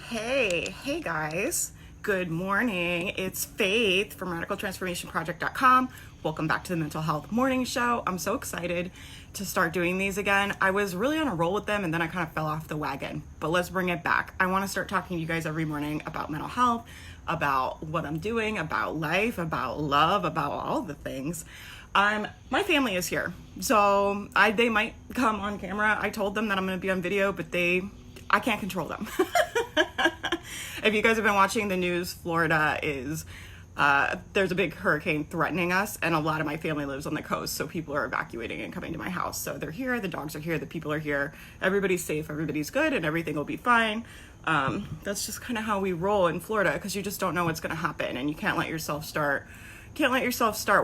Hey guys. Good morning. It's Faith from RadicalTransformationProject.com. Welcome back to the Mental Health Morning Show. I'm so excited to start doing these again. I was really on a roll with them and then I kind of fell off the wagon, but let's bring it back. I want to start talking to you guys every morning about mental health, about what I'm doing, about life, about love, about all the things. My family is here, so they might come on camera. I told them that I'm going to be on video, but I can't control them. If you guys have been watching the news, Florida is, there's a big hurricane threatening us, and a lot of my family lives on the coast, so people are evacuating and coming to my house. So they're here, the dogs are here, the people are here, everybody's safe, everybody's good, and everything will be fine. That's just kind of how we roll in Florida, because you just don't know what's going to happen, and you can't let yourself start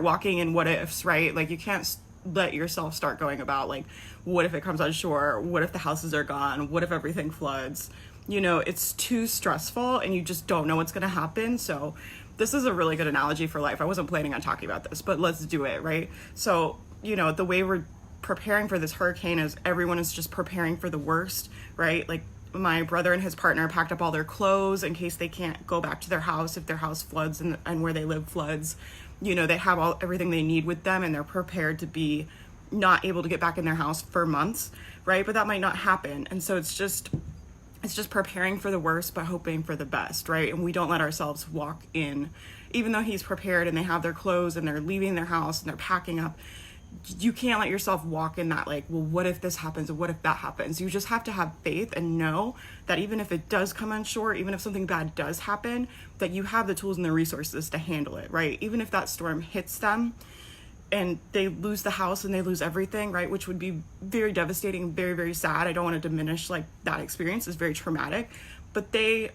walking in what ifs, right? Like, you can't let yourself start going about, like, what if it comes on shore? What if the houses are gone? What if everything floods? You know, it's too stressful and you just don't know what's going to happen. So this is a really good analogy for life. I wasn't planning on talking about this, but let's do it, right? So, you know, the way we're preparing for this hurricane is everyone is just preparing for the worst, right? Like, my brother and his partner packed up all their clothes in case they can't go back to their house if their house floods and where they live floods. You know, they have everything they need with them, and they're prepared to be not able to get back in their house for months, right? But that might not happen. And so it's just preparing for the worst but hoping for the best, right? And we don't let ourselves walk in, even though he's prepared and they have their clothes and they're leaving their house and they're packing up. You can't let yourself walk in that, like, well, what if this happens? Or what if that happens? You just have to have faith and know that even if it does come on shore, even if something bad does happen, that you have the tools and the resources to handle it, right? Even if that storm hits them and they lose the house and they lose everything, right? Which would be very devastating, very, very sad. I don't want to diminish, like, that experience is very traumatic, but they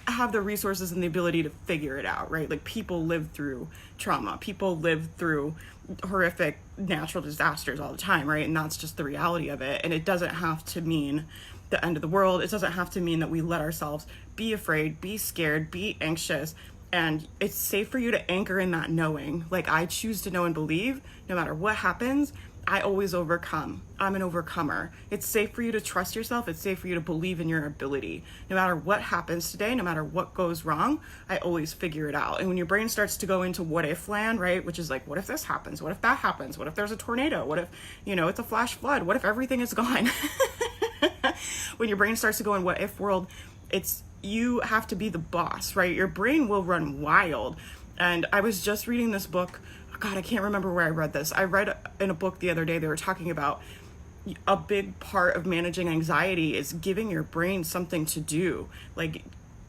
have the resources and the ability to figure it out, right? Like, people live through trauma, people live through horrific natural disasters all the time, right? And that's just the reality of it. And it doesn't have to mean the end of the world. It doesn't have to mean that we let ourselves be afraid, be scared, be anxious. And it's safe for you to anchor in that knowing. Like, I choose to know and believe no matter what happens, I always overcome. I'm an overcomer. It's safe for you to trust yourself. It's safe for you to believe in your ability. No matter what happens today, no matter what goes wrong, I always figure it out. And when your brain starts to go into what if land, right? Which is like, what if this happens? What if that happens? What if there's a tornado? What if, you know, it's a flash flood? What if everything is gone? When your brain starts to go in what if world, you have to be the boss, right? Your brain will run wild. And I was just reading this book. God, I can't remember where I read this. I read in a book the other day, they were talking about a big part of managing anxiety is giving your brain something to do. Like,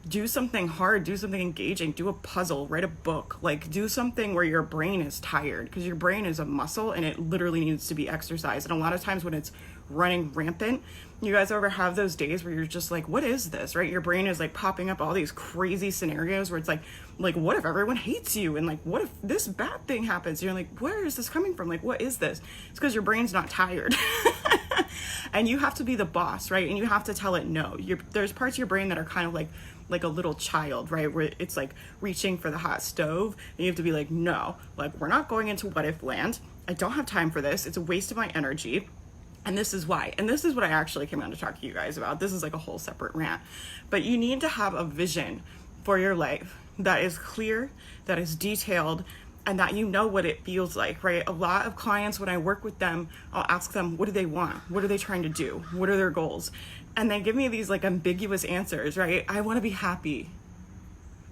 do something hard, do something engaging, do a puzzle, write a book, like, do something where your brain is tired, because your brain is a muscle and it literally needs to be exercised. And a lot of times when it's running rampant, you guys ever have those days where you're just like, what is this, right? Your brain is like popping up all these crazy scenarios where it's like, what if everyone hates you? And like, what if this bad thing happens? You're like, where is this coming from? Like, what is this? It's because your brain's not tired. And you have to be the boss, right? And you have to tell it no. There's parts of your brain that are kind of like a little child, right? Where it's like reaching for the hot stove, and you have to be like, no, like, we're not going into what if land. I don't have time for this. It's a waste of my energy. And this is why. And this is what I actually came on to talk to you guys about. This is like a whole separate rant. But you need to have a vision for your life that is clear, that is detailed, and that you know what it feels like, right? A lot of clients, when I work with them, I'll ask them, what do they want? What are they trying to do? What are their goals? And they give me these like ambiguous answers, right? I want to be happy.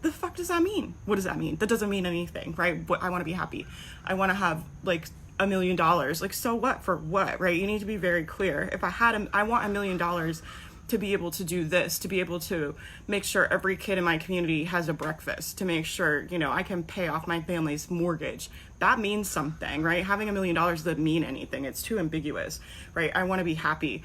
The fuck does that mean? What does that mean? That doesn't mean anything, right? I want to be happy. I want to have like $1 million. Like, so what? For what, right? You need to be very clear. If I want $1 million to be able to do this, to be able to make sure every kid in my community has a breakfast, to make sure, you know, I can pay off my family's mortgage. That means something, right? Having $1 million doesn't mean anything. It's too ambiguous, right? I want to be happy.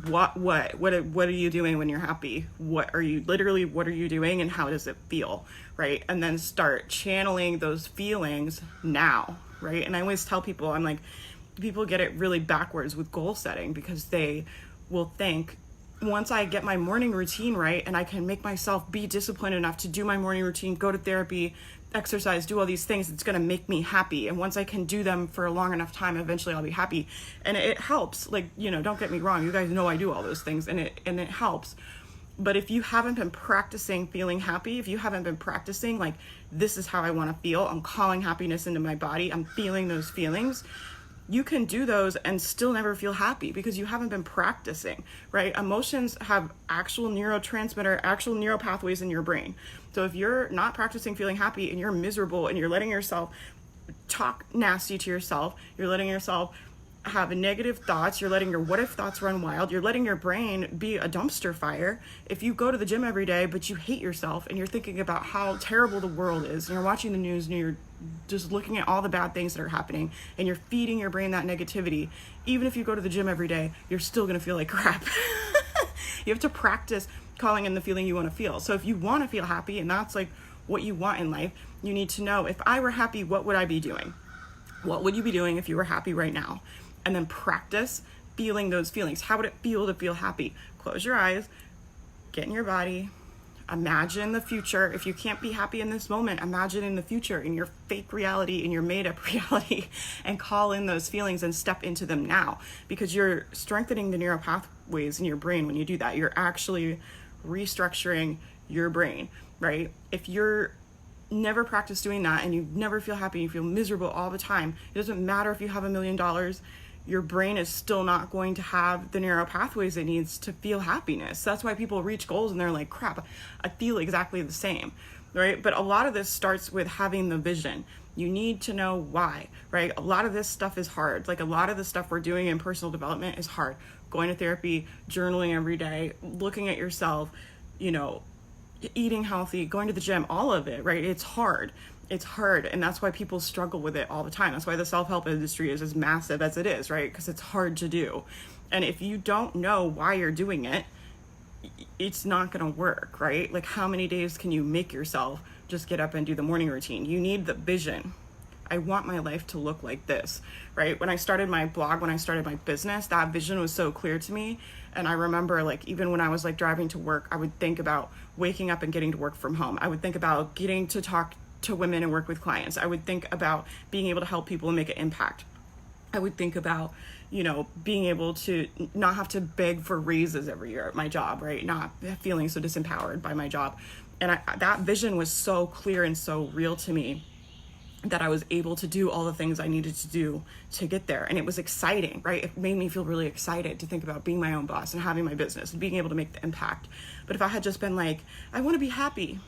What are you doing when you're happy? What are you doing, and how does it feel, right? And then start channeling those feelings now, right? And I always tell people, I'm like, people get it really backwards with goal setting, because they will think, once I get my morning routine right and I can make myself be disciplined enough to do my morning routine, go to therapy, exercise, do all these things, it's going to make me happy. And once I can do them for a long enough time, eventually I'll be happy. And it helps. Like, you know, don't get me wrong, you guys know I do all those things, and it helps. But if you haven't been practicing feeling happy, if you haven't been practicing, like, this is how I want to feel, I'm calling happiness into my body, I'm feeling those feelings, you can do those and still never feel happy because you haven't been practicing, right? Emotions have actual neurotransmitter, actual neural pathways in your brain. So if you're not practicing feeling happy and you're miserable and you're letting yourself talk nasty to yourself, you're letting yourself have negative thoughts, you're letting your what if thoughts run wild, you're letting your brain be a dumpster fire. If you go to the gym every day but you hate yourself and you're thinking about how terrible the world is and you're watching the news and you're just looking at all the bad things that are happening and you're feeding your brain that negativity, even if you go to the gym every day, you're still going to feel like crap. You have to practice calling in the feeling you want to feel. So if you want to feel happy and that's like what you want in life, you need to know, if I were happy, what would I be doing? What would you be doing if you were happy right now? And then practice feeling those feelings. How would it feel to feel happy? Close your eyes, get in your body, imagine the future. If you can't be happy in this moment, imagine in the future, in your fake reality, in your made-up reality, and call in those feelings and step into them now, because you're strengthening the neural pathways in your brain when you do that. You're actually restructuring your brain, right? If you're never practice doing that and you never feel happy, you feel miserable all the time, it doesn't matter if you have $1 million, your brain is still not going to have the neural pathways it needs to feel happiness. That's why people reach goals and they're like, crap, I feel exactly the same, right? But a lot of this starts with having the vision. You need to know why, right? A lot of this stuff is hard. Like, a lot of the stuff we're doing in personal development is hard. Going to therapy, journaling every day, looking at yourself, eating healthy, going to the gym, all of it, right? It's hard. It's hard. And that's why people struggle with it all the time. That's why the self-help industry is as massive as it is, right? Because it's hard to do. And if you don't know why you're doing it, it's not going to work, right? Like, how many days can you make yourself just get up and do the morning routine? You need the vision. I want my life to look like this, right? When I started my blog, when I started my business, that vision was so clear to me. And I remember, like, even when I was like driving to work, I would think about waking up and getting to work from home. I would think about getting to talk to women and work with clients. I would think about being able to help people and make an impact. I would think about, being able to not have to beg for raises every year at my job, right? Not feeling so disempowered by my job. And that vision was so clear and so real to me that I was able to do all the things I needed to do to get there. And it was exciting, right? It made me feel really excited to think about being my own boss and having my business and being able to make the impact. But if I had just been like, I want to be happy,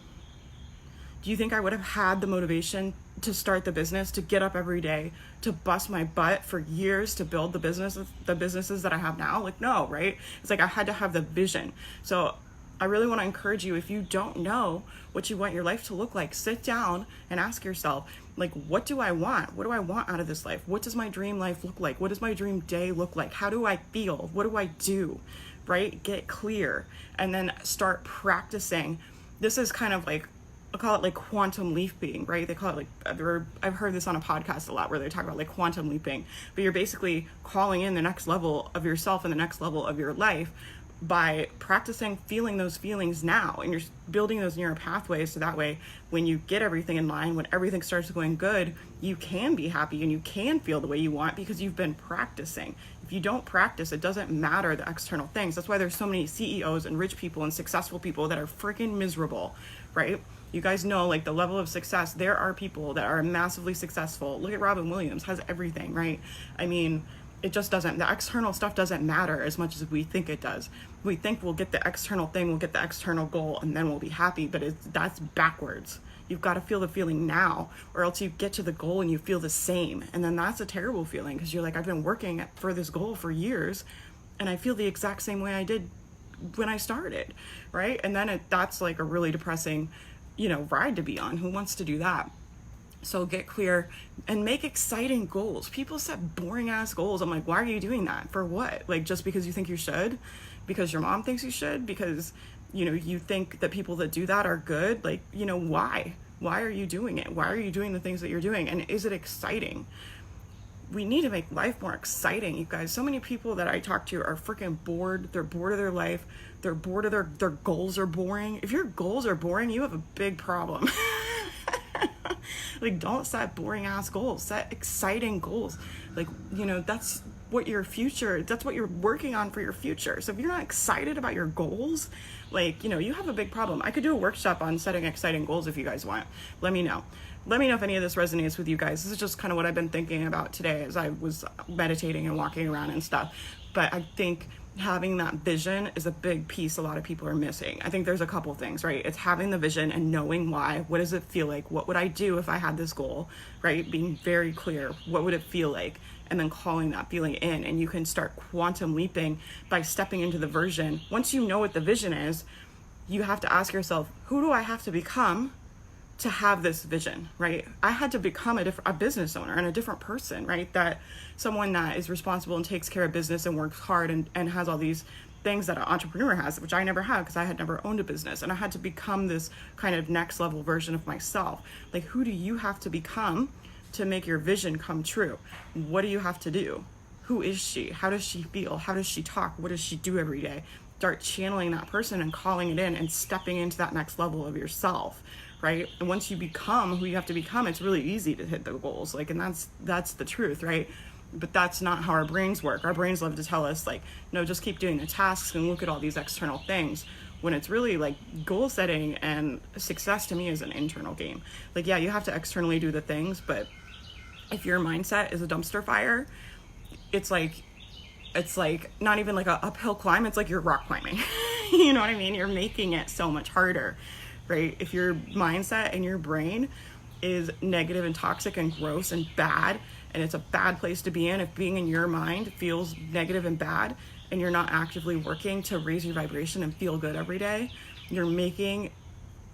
do you think I would have had the motivation to start the business, to get up every day, to bust my butt for years to build the businesses that I have now? Like, no, right? It's like I had to have the vision. So I really want to encourage you, if you don't know what you want your life to look like, sit down and ask yourself, like, what do I want? What do I want out of this life? What does my dream life look like? What does my dream day look like? How do I feel? What do I do? Right? Get clear and then start practicing. This is kind of like, I call it like quantum leaping, right? They call it like, I've heard this on a podcast a lot where they talk about like quantum leaping, but you're basically calling in the next level of yourself and the next level of your life by practicing feeling those feelings now, and you're building those neural pathways so that way when you get everything in line, when everything starts going good, you can be happy and you can feel the way you want because you've been practicing. If you don't practice, it doesn't matter the external things. That's why there's so many CEOs and rich people and successful people that are freaking miserable, right? You guys know, like, the level of success, there are people that are massively successful. Look at Robin Williams, has everything, right? I mean, it just doesn't, the external stuff doesn't matter as much as we think it does. We think we'll get the external thing, we'll get the external goal, and then we'll be happy, but that's backwards. You've got to feel the feeling now, or else you get to the goal and you feel the same. And then that's a terrible feeling, because you're like, I've been working for this goal for years, and I feel the exact same way I did when I started, right? And then that's like a really depressing, ride to be on. Who wants to do that? So get clear and make exciting goals. People set boring ass goals. I'm like, why are you doing that? For what? Like, just because you think you should? Because your mom thinks you should? Because, you think that people that do that are good? Like, why? Why are you doing it? Why are you doing the things that you're doing? And is it exciting? We need to make life more exciting, you guys. So many people that I talk to are freaking bored. They're bored of their life. They're bored of their goals are boring. If your goals are boring, you have a big problem. Like, don't set boring ass goals. Set exciting goals. Like, what your future, that's what you're working on for your future. So if you're not excited about your goals, like, you know, you have a big problem. I could do a workshop on setting exciting goals if you guys want. Let me know. Let me know if any of this resonates with you guys. This is just kind of what I've been thinking about today as I was meditating and walking around and stuff. But I think having that vision is a big piece a lot of people are missing. I think there's a couple things, right? It's having the vision and knowing why. What does it feel like? What would I do if I had this goal, right? Being very clear. What would it feel like? And then calling that feeling in. And you can start quantum leaping by stepping into the version. Once you know what the vision is, you have to ask yourself, who do I have to become to have this vision, right? I had to become a business owner and a different person, right? That someone that is responsible and takes care of business and works hard and has all these things that an entrepreneur has, which I never had because I had never owned a business. And I had to become this kind of next level version of myself. Like, who do you have to become to make your vision come true? What do you have to do? Who is she? How does she feel? How does she talk? What does she do every day? Start channeling that person and calling it in and stepping into that next level of yourself, right? And once you become who you have to become, it's really easy to hit the goals. Like, and that's the truth, right? But that's not how our brains work. Our brains love to tell us, like, no, just keep doing the tasks and look at all these external things, when it's really like goal setting and success to me is an internal game. Like, yeah, you have to externally do the things, but if your mindset is a dumpster fire, it's like not even like a uphill climb, it's like you're rock climbing. You know what I mean? You're making it so much harder, right? If your mindset and your brain is negative and toxic and gross and bad, and it's a bad place to be in, if being in your mind feels negative and bad and you're not actively working to raise your vibration and feel good every day, you're making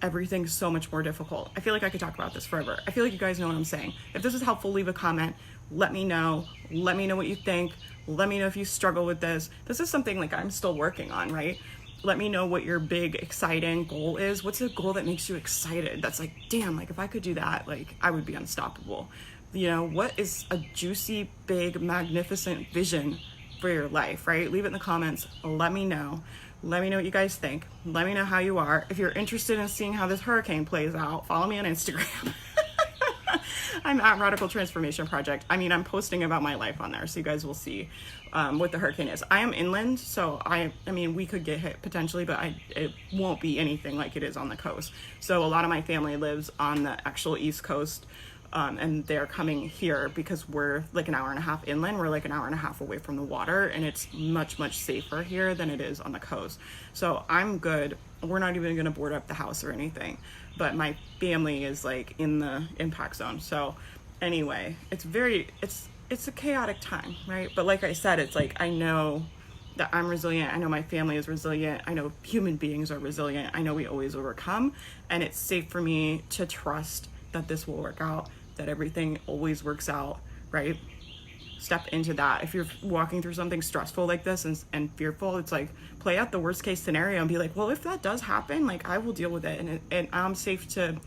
everything so much more difficult. I feel like I could talk about this forever. I feel like you guys know what I'm saying. If this is helpful, leave a comment. Let me know. Let me know what you think. Let me know if you struggle with this. This is something like I'm still working on, right? Let me know what your big, exciting goal is. What's a goal that makes you excited? That's like, damn, like if I could do that, like I would be unstoppable. You know, what is a juicy, big, magnificent vision for your life, right? Leave it in the comments. Let me know. Let me know what you guys think. Let me know how you are. If you're interested in seeing how this hurricane plays out, follow me on Instagram. I'm at Radical Transformation Project. I mean, I'm posting about my life on there, so you guys will see what the hurricane is. I am inland, so I mean, we could get hit potentially, but it won't be anything like it is on the coast. So a lot of my family lives on the actual East Coast, and they're coming here because we're like an hour and a half inland. We're like an hour and a half away from the water, and it's much, much safer here than it is on the coast. So I'm good. We're not even going to board up the house or anything, but my family is like in the impact zone. So anyway, it's a chaotic time, right? But like I said, it's like, I know that I'm resilient. I know my family is resilient. I know human beings are resilient. I know we always overcome, and it's safe for me to trust that this will work out, that everything always works out, right? Step into that. If you're walking through something stressful like this and fearful, it's like, play out the worst case scenario and be like, well, if that does happen, like I will deal with it, and I'm safe to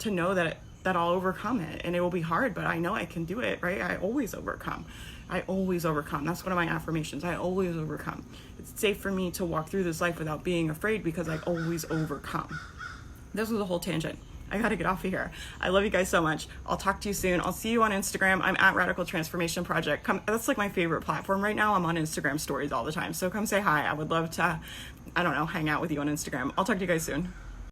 know that I'll overcome it, and it will be hard, but I know I can do it, right? I always overcome. That's one of my affirmations. I always overcome. It's safe for me to walk through this life without being afraid because I always overcome. This was a whole tangent. I gotta get off of here. I love you guys so much. I'll talk to you soon. I'll see you on Instagram. I'm at Radical Transformation Project. That's like my favorite platform right now. I'm on Instagram stories all the time. So come say hi. I would love to, I don't know, hang out with you on Instagram. I'll talk to you guys soon.